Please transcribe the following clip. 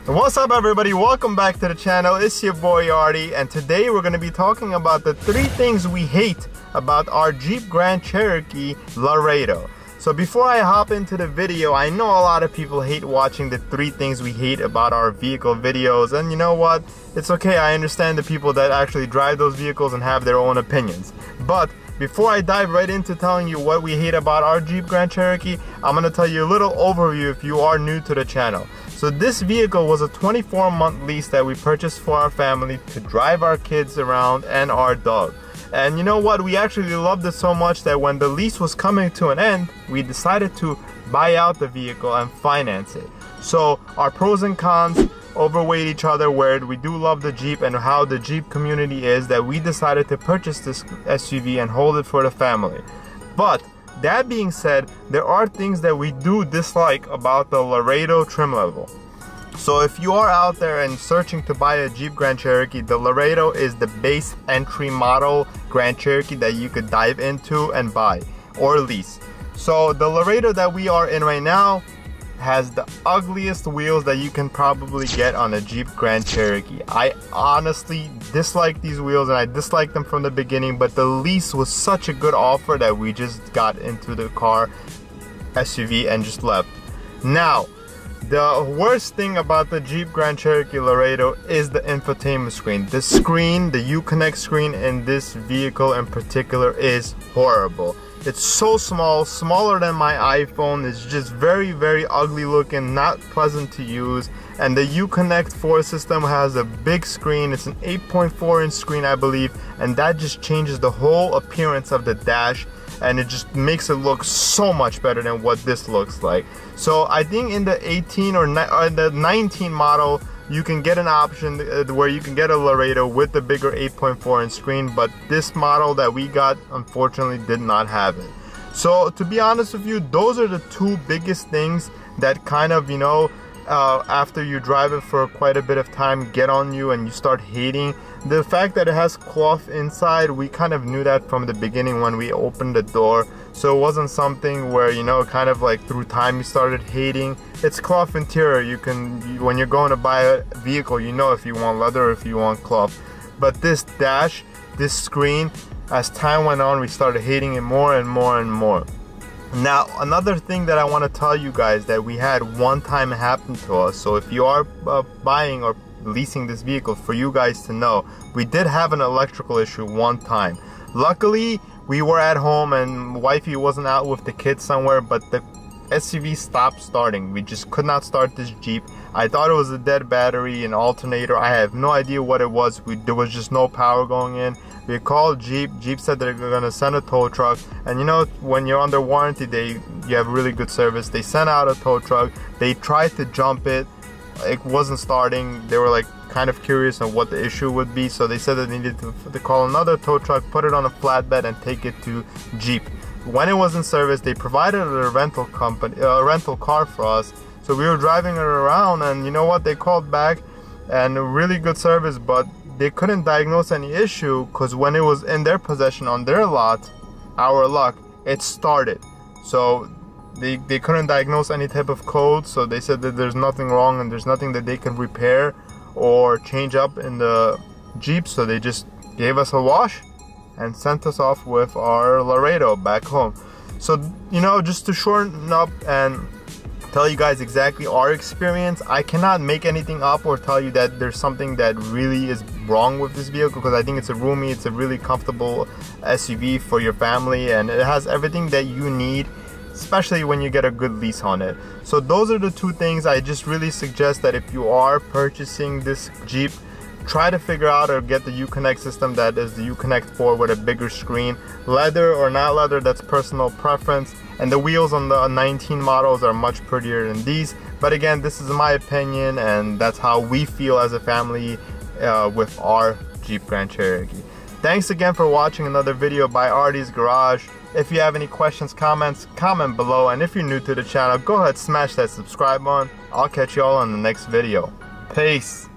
What's up everybody, welcome back to the channel. It's your boy Artie, and today we're going to be talking about the 3 things we hate about our Jeep Grand Cherokee Laredo. So before I hop into the video, I know a lot of people hate watching the 3 things we hate about our vehicle videos, and you know what, it's okay. I understand the people that actually drive those vehicles and have their own opinions. But before I dive right into telling you what we hate about our Jeep Grand Cherokee, I'm going to tell you a little overview if you are new to the channel. So this vehicle was a 24-month lease that we purchased for our family to drive our kids around and our dog. And you know what, we actually loved it so much that when the lease was coming to an end, we decided to buy out the vehicle and finance it. So our pros and cons overweighed each other, where we do love the Jeep and how the Jeep community is, that we decided to purchase this SUV and hold it for the family. But that being said, there are things that we do dislike about the Laredo trim level. So if you are out there and searching to buy a Jeep Grand Cherokee, the Laredo is the base entry model Grand Cherokee that you could dive into and buy or lease. So the Laredo that we are in right now has the ugliest wheels that you can probably get on a Jeep Grand Cherokee. I honestly dislike these wheels, and I disliked them from the beginning, but the lease was such a good offer that we just got into the car SUV and just left. Now, the worst thing about the Jeep Grand Cherokee Laredo is the infotainment screen. The screen, the Uconnect screen in this vehicle in particular, is horrible. It's so small, smaller than my iPhone. It's just very, very ugly looking, not pleasant to use. And the Uconnect 4 system has a big screen. It's an 8.4 inch screen, I believe, and that just changes the whole appearance of the dash, and it just makes it look so much better than what this looks like. So I think in the 18 or the 19 model, you can get an option where you can get a Laredo with the bigger 8.4 inch screen, but this model that we got unfortunately did not have it. So to be honest with you, those are the 2 biggest things that kind of, you know, after you drive it for quite a bit of time, get on you and you start hating. The fact that it has cloth inside, we kind of knew that from the beginning when we opened the door, so it wasn't something where, you know, kind of like through time you started hating. It's cloth interior. You can, when you're going to buy a vehicle, you know if you want leather or if you want cloth. But this dash, this screen, as time went on, we started hating it more and more and more. Now, another thing that I want to tell you guys that we had one time happen to us. So if you are buying or leasing this vehicle, for you guys to know, we did have an electrical issue one time. Luckily, we were at home and wifey wasn't out with the kids somewhere, but the SUV stopped starting. We just could not start this Jeep. I thought it was a dead battery, an alternator. I have no idea what it was. There was just no power going in. We called Jeep. Jeep said they're gonna send a tow truck, and you know, when you're under warranty, you have really good service. They sent out a tow truck. They tried to jump it. It wasn't starting. They were like kind of curious on what the issue would be, so they said that they needed to call another tow truck, put it on a flatbed, and take it to Jeep. When it was in service, they provided a rental car for us. So we were driving it around, and you know what? They called back, and really good service, but they couldn't diagnose any issue because when it was in their possession on their lot, our luck, it started. So they couldn't diagnose any type of code, so they said that there's nothing wrong and there's nothing that they can repair or change up in the Jeep, so they just gave us a wash and sent us off with our Laredo back home. So, you know, just to shorten up and tell you guys exactly our experience, I cannot make anything up or tell you that there's something that really is wrong with this vehicle, because I think it's a roomy, it's a really comfortable SUV for your family, and it has everything that you need, especially when you get a good lease on it. So those are the 2 things. I just really suggest that if you are purchasing this Jeep, try to figure out or get the Uconnect system, that is the Uconnect 4 with a bigger screen. Leather or not leather, that's personal preference. And the wheels on the 19 models are much prettier than these. But again, this is my opinion, and that's how we feel as a family with our Jeep Grand Cherokee. Thanks again for watching another video by Artie's Garage. If you have any questions, comments, comment below. And if you're new to the channel, go ahead, smash that subscribe button. I'll catch you all on the next video. Peace.